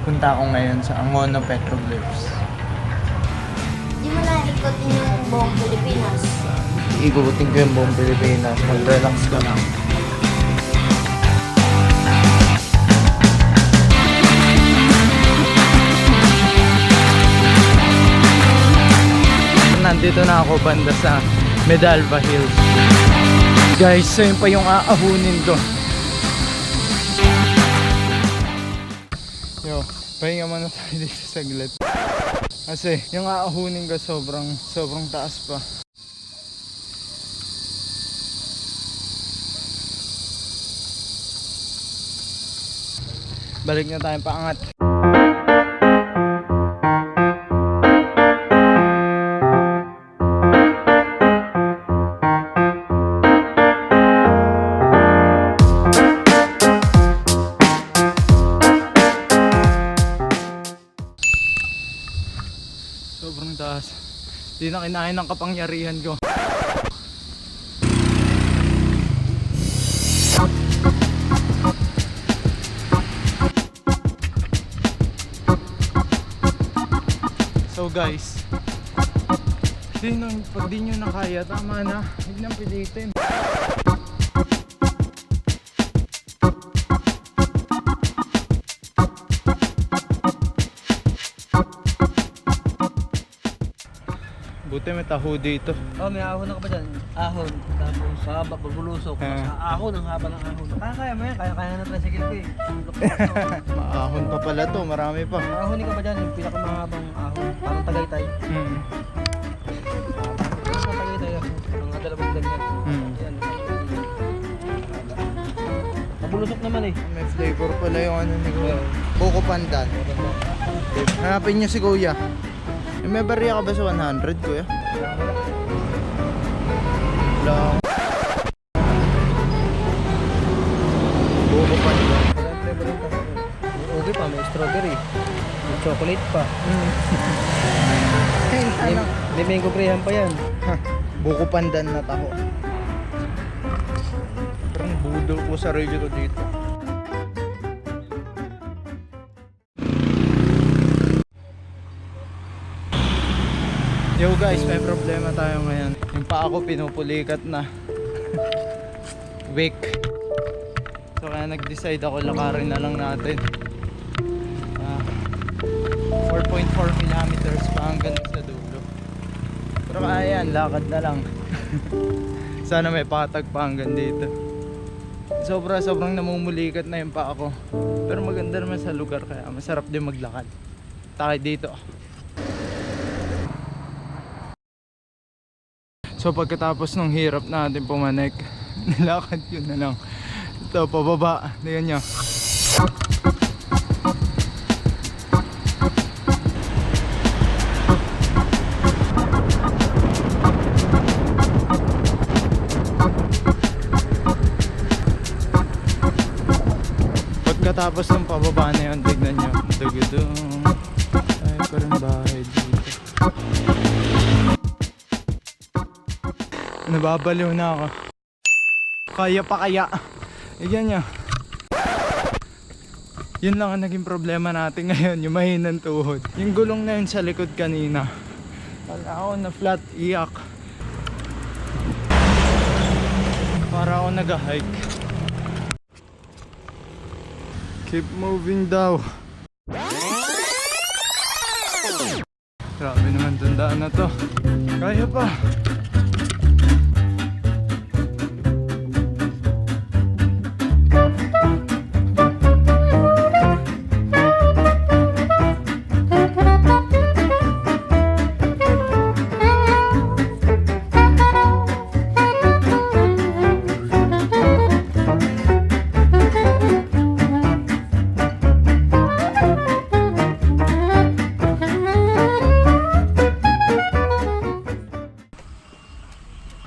Punta ako ngayon sa Angono Petroglyphs. Di mo na ikotin yung buong Pilipinas. Ikutin ko yung buong Pilipinas. Mag-relax ka lang. Nandito na ako banda sa Medalva Hills. Guys, so yun pa yung aahunin ko. Yo, pahinga muna tayo dito saglit. Kasi yung aahunin ko sobrang taas pa. Balik na tayong paangat. Sobrang taas. Di na kinain ng kapangyarihan ko. So guys, pag di nyo na kaya, tama na. Huwag nang pilitin. Buti may taho dito. Oh, may ahon na ka ba dyan? Ahon. Tapos haba, pagbulusok. Ahon, ang haba ng ahon. Kaya mo yan, kaya na tricycle ko eh. Maahon pa pala to, marami pa. Ahonin ka ba dyan? Yung pinakamahabang ahon. Parang Tagaytay. Parang Tagaytay ako. Ang dalawang ganyan. Yan. Nabulusok naman eh. May flavor pala yung ano ni Kuya. Buko pandan. Hanapin nyo si Kuya. May bariya ka ba sa 100, Kuya? Lang. Buko pandan. May ube pa, may strawberry. May chocolate pa. May mango graham pa yan. Buko pandan na taho. Parang budol ko sa radio ko dito. Yo guys, may problema tayo ngayon. Yung paa ko pinupulikat na. Weak. So kaya nag-decide ako lakarin na lang natin. 4.4 kilometers pa hanggang sa dulo. Pero kaya yan, lakad na lang. Sana may patag pa hanggang dito. Sobrang namumulikat na yung paa ko. Pero maganda naman sa lugar kaya masarap din maglakad. Takay dito. So pagkatapos ng hirap natin pumanik, nilakad yun na lang. Ito, pababa. Tingnan nyo. Pagkatapos ng pababa na yun, tignan nyo. Dugudong. Ay, parang bahay dito. Nababaliw na ako. Kaya pa kaya. Yan nyo. Yun lang ang naging problema natin ngayon. Yung mahinang tuhod. Yung gulong na yun sa likod kanina. Kala ako na flat, iyak. Para ako nag-hike. Keep moving daw. Grabe naman tandaan na to. Kaya pa.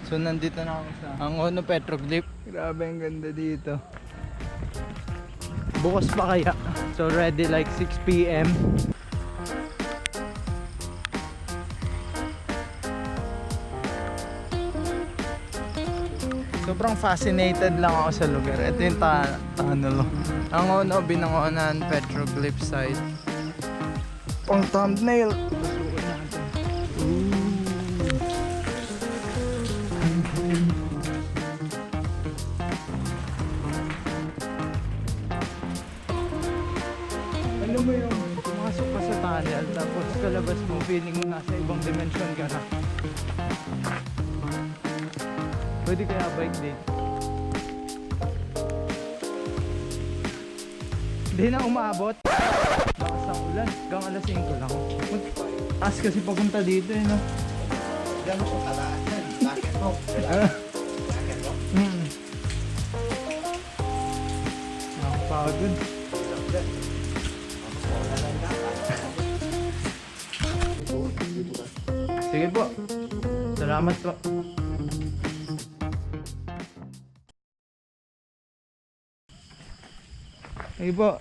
So nandito na ako sa Angono Petroglyphs. Grabe ang ganda dito. Bukas pa kaya. So ready like 6 PM. Sobrang fascinated lang ako sa lugar. Ito yung tunnel. Angono Binangonan Petroglyphs site. Pang thumbnail. Tutukan natin. Alam mo yung pumasok ka sa tunnel tapos kalabas mo feeling mo nasa ibang dimension ka na. Pwede kaya bike day? Hindi na umabot. Lakas ng ulan. Hanggang alas 5 lang. Taas kasi papunta dito eh, no? Diyan mo sa talaan yan. Nakit mo. Nakit mo. Nakapagod. Sige po. Salamat po. Sige po.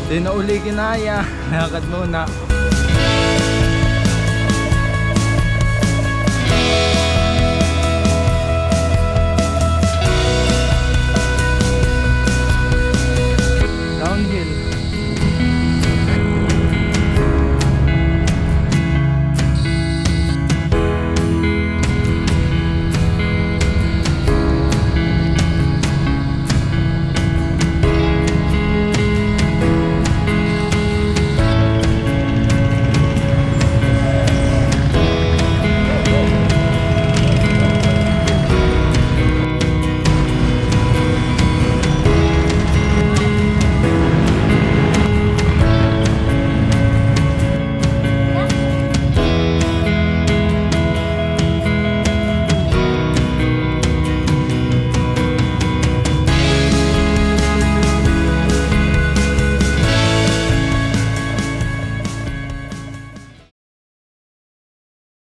Di na uli kinaya. Lakad muna.